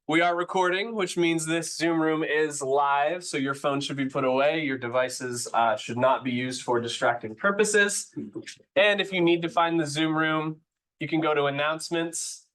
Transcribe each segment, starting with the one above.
We are recording, which means this Zoom room is live, so your phone should be put away. Your devices should not be used for distracting purposes. And if you need to find the Zoom room, you can go to announcements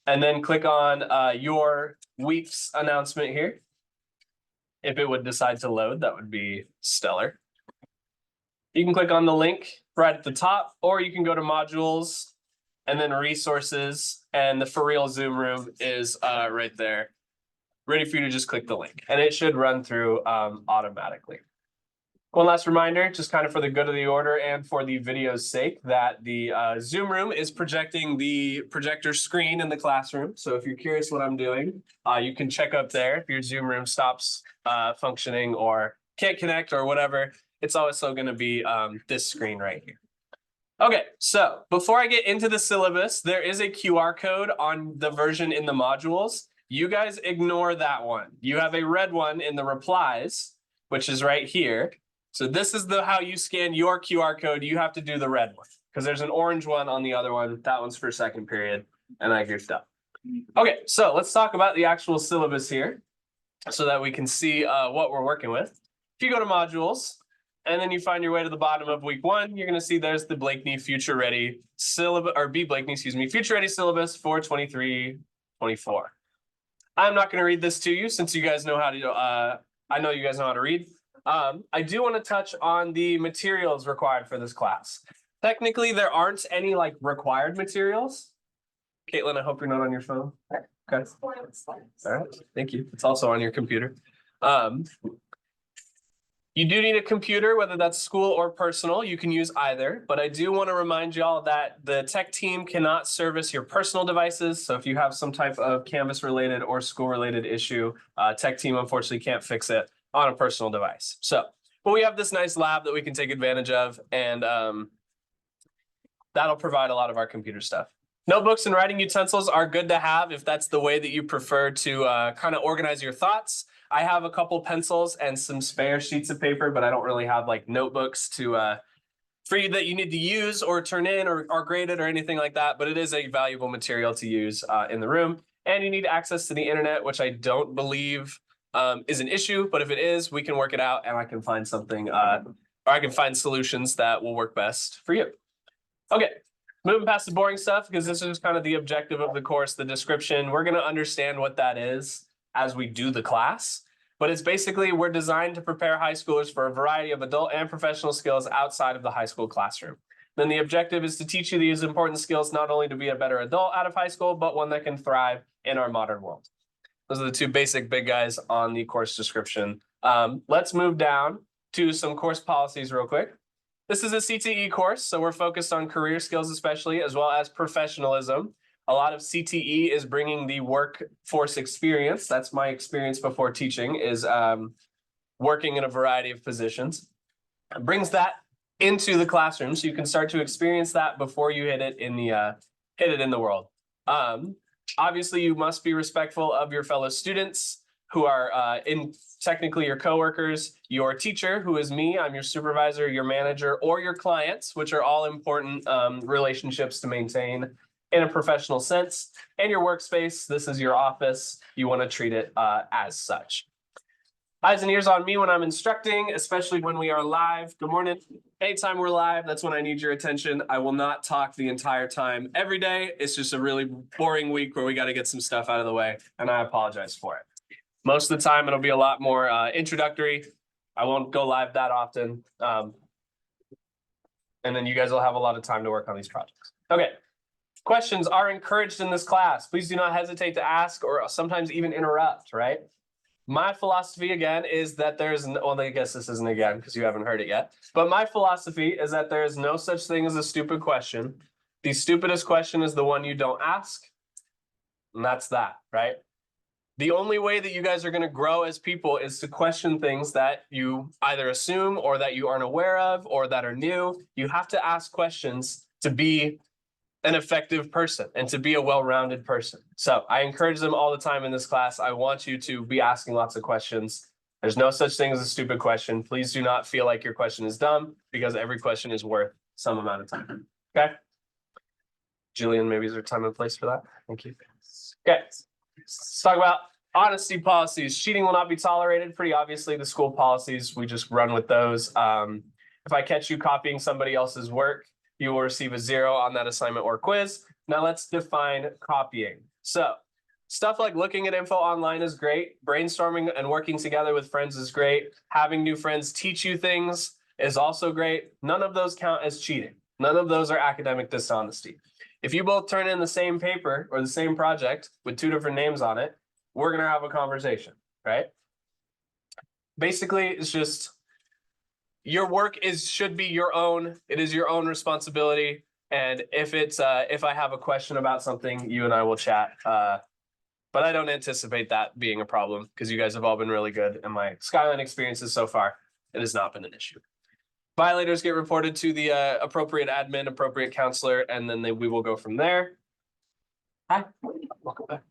and then click on your week's announcement here. If it would decide to load, that would be stellar. You can click on the link right at the top, or you can go to modules and then resources, and the For Real Zoom room is right there, ready for you to just click the link, and it should run through automatically. One last reminder, just kind of for the good of the order and for the video's sake, that the Zoom room is projecting the projector screen in the classroom. So if you're curious what I'm doing, you can check up there. If your Zoom room stops functioning or can't connect or whatever, it's also going to be this screen right here. Okay, so before I get into the syllabus, there is a QR code on the version in the modules. You guys ignore that one. You have a red one in the replies, which is right here. So this is how you scan your QR code. You have to do the red one because there's an orange one on the other one. That one's for second period and that good stuff. Okay, so let's talk about the actual syllabus here so that we can see what we're working with. If you go to modules, and then you find your way to the bottom of week 1, you're going to see there's the Blakeney Future Ready syllabus, or B. Blakeney, excuse me, Future Ready syllabus for 23-24. I'm not going to read this to you since you guys know how to, I know you guys know how to read. I do want to touch on the materials required for this class. Technically, there aren't any like required materials. Caitlin, I hope you're not on your phone. Okay. All right. Thank you. It's also on your computer. You do need a computer, whether that's school or personal. You can use either, but I do want to remind y'all that the tech team cannot service your personal devices. So if you have some type of Canvas related or school related issue, tech team unfortunately can't fix it on a personal device. So, but we have this nice lab that we can take advantage of, and that'll provide a lot of our computer stuff. Notebooks and writing utensils are good to have if that's the way that you prefer to kind of organize your thoughts. I have a couple pencils and some spare sheets of paper, but I don't really have like notebooks to for you that you need to use or turn in or grade it or anything like that. But it is a valuable material to use in the room. And you need access to the internet, which I don't believe is an issue. But if it is, we can work it out and I can find something or I can find solutions that will work best for you. Okay. Moving past the boring stuff, because this is kind of the objective of the course, the description. We're going to understand what that is as we do the class. But it's basically, we're designed to prepare high schoolers for a variety of adult and professional skills outside of the high school classroom. Then the objective is to teach you these important skills, not only to be a better adult out of high school, but one that can thrive in our modern world. Those are the two basic big guys on the course description. Let's move down to some course policies real quick. This is a CTE course, so we're focused on career skills especially, as well as professionalism. A lot of CTE is bringing the workforce experience. That's my experience before teaching, is working in a variety of positions. It brings that into the classroom, so you can start to experience that before you hit it in the world. Obviously, you must be respectful of your fellow students who are technically your coworkers, your teacher, who is me, I'm your supervisor, your manager, or your clients, which are all important relationships to maintain in a professional sense. And your workspace, this is your office. You want to treat it as such. Eyes and ears on me when I'm instructing, especially when we are live. Good morning. Anytime we're live, that's when I need your attention. I will not talk the entire time every day. It's just a really boring week where we got to get some stuff out of the way, and I apologize for it. Most of the time, it'll be a lot more introductory. I won't go live that often. And then you guys will have a lot of time to work on these projects. Okay. Questions are encouraged in this class. Please do not hesitate to ask or sometimes even interrupt, right? My philosophy, again, is that there's no, well, I guess this isn't again because you haven't heard it yet. But my philosophy is that there is no such thing as a stupid question. The stupidest question is the one you don't ask. And that's that, right? The only way that you guys are going to grow as people is to question things that you either assume or that you aren't aware of or that are new. You have to ask questions to be an effective person and to be a well-rounded person. So I encourage them all the time in this class. I want you to be asking lots of questions. There's no such thing as a stupid question. Please do not feel like your question is dumb because every question is worth some amount of time. Okay. Jillian, maybe is there time and place for that? Thank you. Okay, let's talk about honesty policies. Cheating will not be tolerated. Pretty obviously, the school policies, we just run with those. If I catch you copying somebody else's work, you will receive a 0 on that assignment or quiz. Now let's define copying. So stuff like looking at info online is great. Brainstorming and working together with friends is great. Having new friends teach you things is also great. None of those count as cheating. None of those are academic dishonesty. If you both turn in the same paper or the same project with 2 different names on it, we're going to have a conversation, right? Basically, it's just your work should be your own. It is your own responsibility. And if I have a question about something, you and I will chat. But I don't anticipate that being a problem because you guys have all been really good. And my Skyline experiences so far, it has not been an issue. Violators get reported to the appropriate admin, appropriate counselor, and then we will go from there. Hi, welcome back.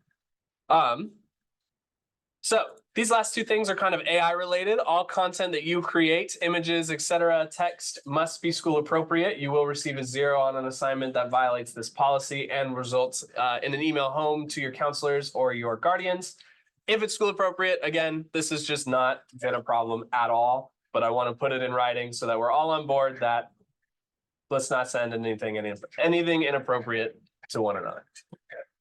So these last 2 things are kind of AI related. All content that you create, images, etc., text must be school appropriate. You will receive a 0 on an assignment that violates this policy and results in an email home to your counselors or your guardians. If it's school appropriate, again, this has just not been a problem at all, but I want to put it in writing so that we're all on board that let's not send anything inappropriate to one another.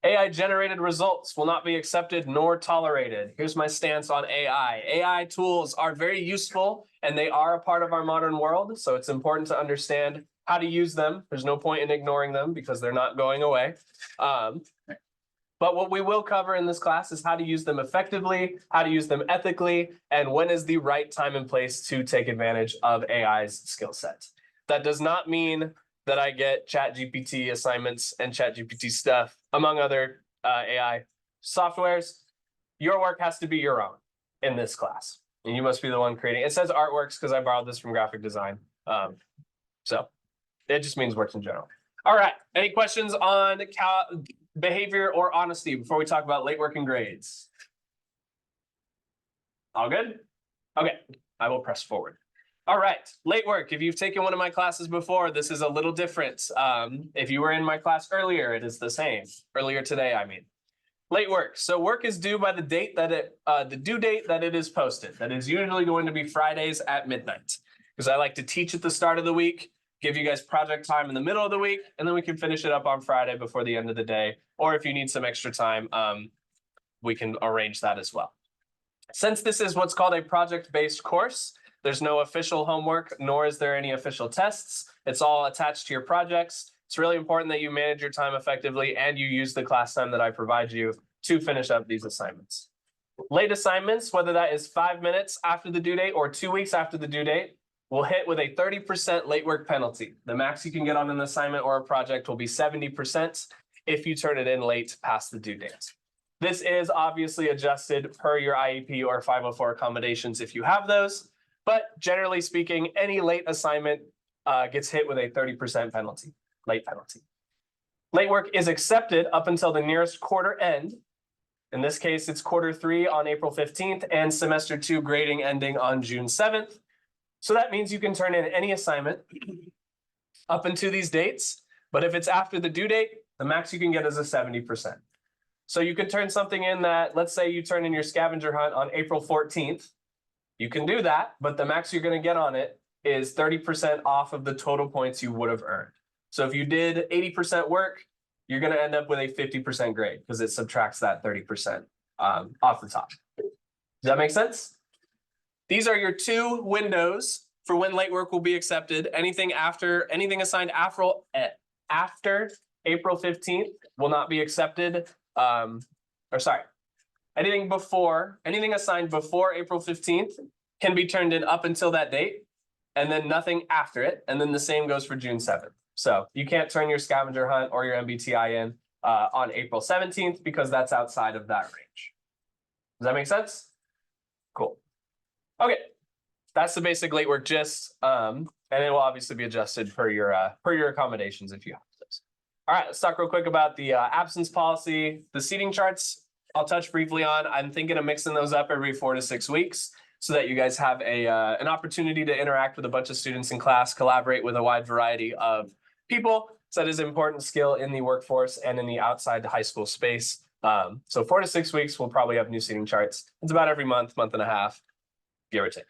AI generated results will not be accepted nor tolerated. Here's my stance on AI. AI tools are very useful and they are a part of our modern world. So it's important to understand how to use them. There's no point in ignoring them because they're not going away. But what we will cover in this class is how to use them effectively, how to use them ethically, and when is the right time and place to take advantage of AI's skill set. That does not mean that I get ChatGPT assignments and ChatGPT stuff, among other AI softwares. Your work has to be your own in this class. And you must be the one creating. It says artworks because I borrowed this from graphic design. So it just means works in general. All right. Any questions on behavior or honesty before we talk about late work and grades? All good? Okay. I will press forward. All right, late work. If you've taken one of my classes before, this is a little different. If you were in my class earlier, it is the same. Earlier today, I mean. Late work. So work is due by the date that the due date that it is posted. That is usually going to be Fridays at midnight. Because I like to teach at the start of the week, give you guys project time in the middle of the week, and then we can finish it up on Friday before the end of the day. Or if you need some extra time, we can arrange that as well. Since this is what's called a project-based course, there's no official homework, nor is there any official tests. It's all attached to your projects. It's really important that you manage your time effectively and you use the class time that I provide you to finish up these assignments. Late assignments, whether that is 5 minutes after the due date or 2 weeks after the due date, will hit with a 30% late work penalty. The max you can get on an assignment or a project will be 70% if you turn it in late past the due date. This is obviously adjusted per your IEP or 504 accommodations if you have those. But generally speaking, any late assignment gets hit with a 30% penalty, late penalty. Late work is accepted up until the nearest quarter end. In this case, it's quarter 3 on April 15th and semester 2 grading ending on June 7th. So that means you can turn in any assignment up until these dates. But if it's after the due date, the max you can get is a 70%. So you can turn something in that, let's say you turn in your scavenger hunt on April 14th. You can do that, but the max you're going to get on it is 30% off of the total points you would have earned. So if you did 80% work, you're going to end up with a 50% grade because it subtracts that 30% off the top. Does that make sense? These are your 2 windows for when late work will be accepted. Anything assigned after April 15th will not be accepted. Anything assigned before April 15th can be turned in up until that date, and then nothing after it. And then the same goes for June 7th. So you can't turn your scavenger hunt or your MBTI in on April 17th because that's outside of that range. Does that make sense? Cool. Okay, that's the basic late work gist. And it will obviously be adjusted per your accommodations if you have those. All right, let's talk real quick about the absence policy. The seating charts I'll touch briefly on. I'm thinking of mixing those up every 4 to 6 weeks so that you guys have an opportunity to interact with a bunch of students in class, collaborate with a wide variety of people. So that is an important skill in the workforce and in the outside high school space. So 4 to 6 weeks, we'll probably have new seating charts. It's about every month, month and a half, give or take.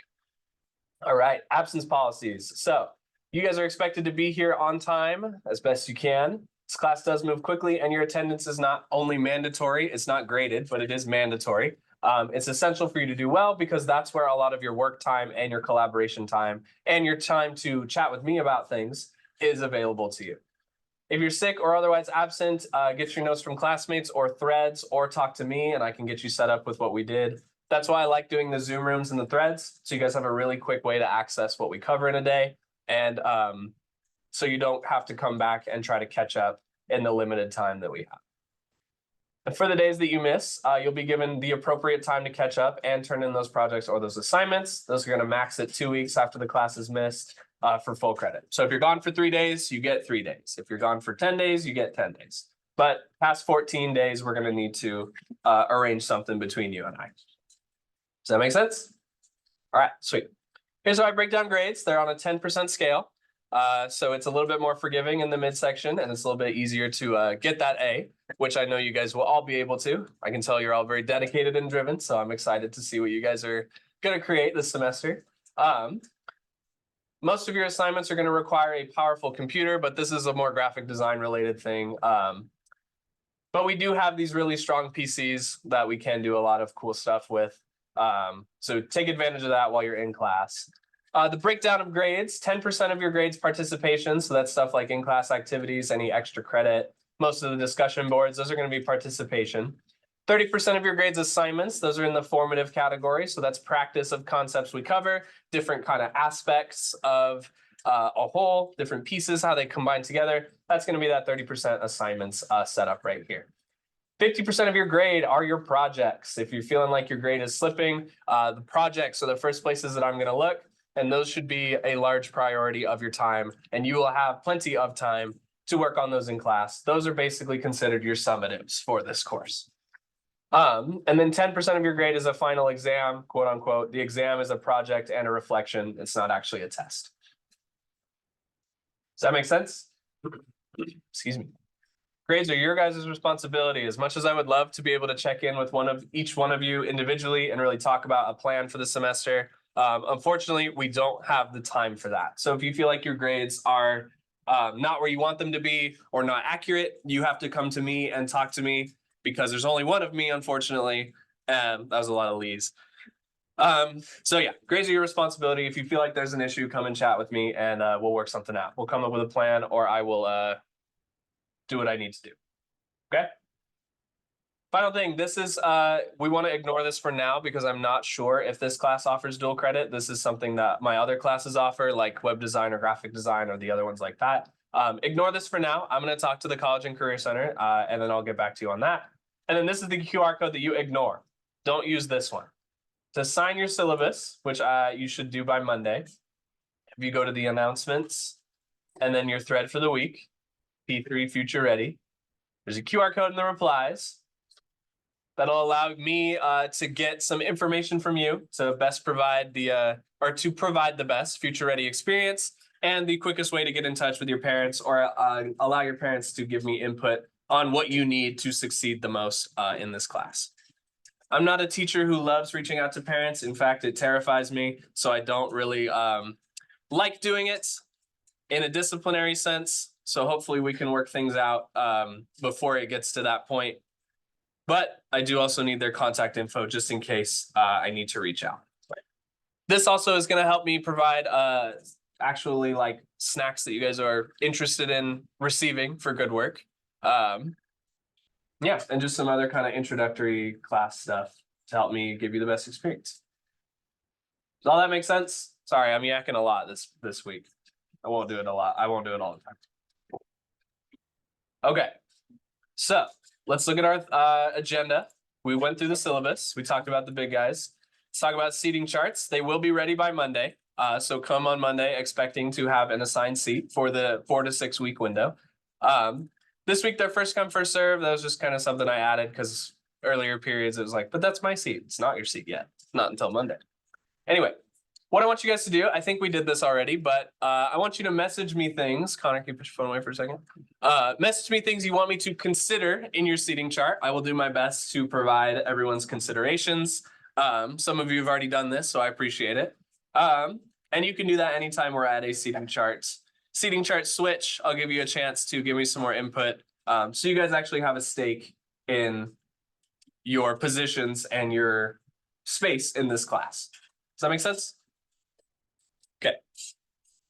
All right, absence policies. So you guys are expected to be here on time as best you can. This class does move quickly, and your attendance is not only mandatory, it's not graded, but it is mandatory. It's essential for you to do well because that's where a lot of your work time and your collaboration time and your time to chat with me about things is available to you. If you're sick or otherwise absent, get your notes from classmates or threads or talk to me and I can get you set up with what we did. That's why I like doing the Zoom rooms and the threads. So you guys have a really quick way to access what we cover in a day. And so you don't have to come back and try to catch up in the limited time that we have. And for the days that you miss, you'll be given the appropriate time to catch up and turn in those projects or those assignments. Those are going to max at 2 weeks after the class is missed for full credit. So if you're gone for 3 days, you get 3 days. If you're gone for 10 days, you get 10 days. But past 14 days, we're going to need to arrange something between you and I. Does that make sense? All right, sweet. Here's how I break down grades. They're on a 10% scale. So it's a little bit more forgiving in the midsection, and it's a little bit easier to get that A, which I know you guys will all be able to. I can tell you're all very dedicated and driven, so I'm excited to see what you guys are going to create this semester. Most of your assignments are going to require a powerful computer, but this is a more graphic design related thing. But we do have these really strong PCs that we can do a lot of cool stuff with. So take advantage of that while you're in class. The breakdown of grades, 10% of your grades participation. So that's stuff like in-class activities, any extra credit. Most of the discussion boards, those are going to be participation. 30% of your grades assignments, those are in the formative category. So that's practice of concepts we cover, different kind of aspects of a whole, different pieces, how they combine together. That's going to be that 30% assignments setup right here. 50% of your grade are your projects. If you're feeling like your grade is slipping, the projects are the first places that I'm going to look. And those should be a large priority of your time. And you will have plenty of time to work on those in class. Those are basically considered your summatives for this course. And then 10% of your grade is a final exam, quote unquote. The exam is a project and a reflection. It's not actually a test. Does that make sense? Excuse me. Grades are your guys' responsibility. As much as I would love to be able to check in with each one of you individually and really talk about a plan for the semester, unfortunately, we don't have the time for that. So if you feel like your grades are not where you want them to be or not accurate, you have to come to me and talk to me because there's only one of me, unfortunately. That was a lot of Lees. So yeah, grades are your responsibility. If you feel like there's an issue, come and chat with me and we'll work something out. We'll come up with a plan or I will do what I need to do. Okay? Final thing, this is, we want to ignore this for now because I'm not sure if this class offers dual credit. This is something that my other classes offer, like web design or graphic design or the other ones like that. Ignore this for now. I'm going to talk to the College and Career Center and then I'll get back to you on that. And then this is the QR code that you ignore. Don't use this one. To sign your syllabus, which you should do by Monday, if you go to the announcements and then your thread for the week, P3 Future Ready, there's a QR code in the replies that'll allow me to get some information from you to best provide to provide the best future ready experience and the quickest way to get in touch with your parents or allow your parents to give me input on what you need to succeed the most in this class. I'm not a teacher who loves reaching out to parents. In fact, it terrifies me. So I don't really like doing it in a disciplinary sense. So hopefully we can work things out before it gets to that point. But I do also need their contact info just in case I need to reach out. This also is going to help me provide actually like snacks that you guys are interested in receiving for good work. Yeah, and just some other kind of introductory class stuff to help me give you the best experience. Does all that make sense? Sorry, I'm yakking a lot this week. I won't do it a lot. I won't do it all the time. Okay, so let's look at our agenda. We went through the syllabus. We talked about the big guys. Let's talk about seating charts. They will be ready by Monday. So come on Monday expecting to have an assigned seat for the 4 to 6 week window. This week, they're first come, first serve. That was just kind of something I added because earlier periods, it was like, but that's my seat. It's not your seat yet. Not until Monday. Anyway, what I want you guys to do, I think we did this already, but I want you to message me things. Connor, can you put your phone away for a second? Message me things you want me to consider in your seating chart. I will do my best to provide everyone's considerations. Some of you have already done this, so I appreciate it. And you can do that anytime we're at a seating chart switch. I'll give you a chance to give me some more input. So you guys actually have a stake in your positions and your space in this class. Does that make sense? Okay.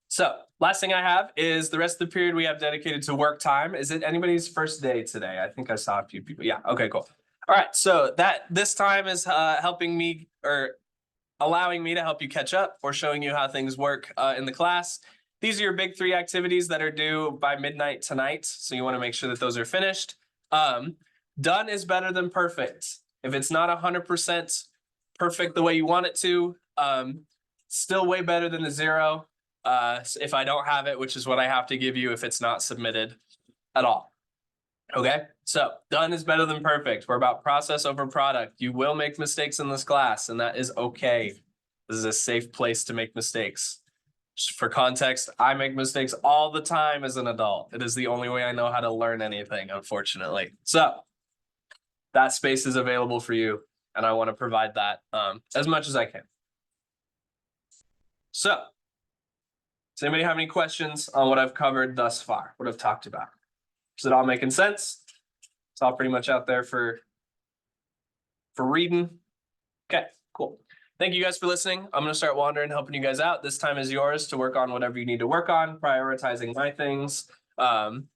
So last thing I have is the rest of the period we have dedicated to work time. Is it anybody's first day today? I think I saw a few people. Yeah. Okay, cool. All right. So this time is helping me or allowing me to help you catch up or showing you how things work in the class. These are your big 3 activities that are due by midnight tonight. So you want to make sure that those are finished. Done is better than perfect. If it's not 100% perfect the way you want it to, still way better than the 0. If I don't have it, which is what I have to give you if it's not submitted at all. Okay, so done is better than perfect. We're about process over product. You will make mistakes in this class, and that is okay. This is a safe place to make mistakes. Just for context, I make mistakes all the time as an adult. It is the only way I know how to learn anything, unfortunately. So that space is available for you, and I want to provide that as much as I can. So, does anybody have any questions on what I've covered thus far, what I've talked about? Is it all making sense? It's all pretty much out there for reading. Okay, cool. Thank you guys for listening. I'm going to start wandering, helping you guys out. This time is yours to work on whatever you need to work on, prioritizing my things. And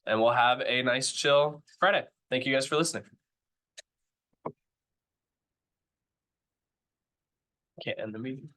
we'll have a nice, chill Friday. Thank you guys for listening. Can't end the meeting.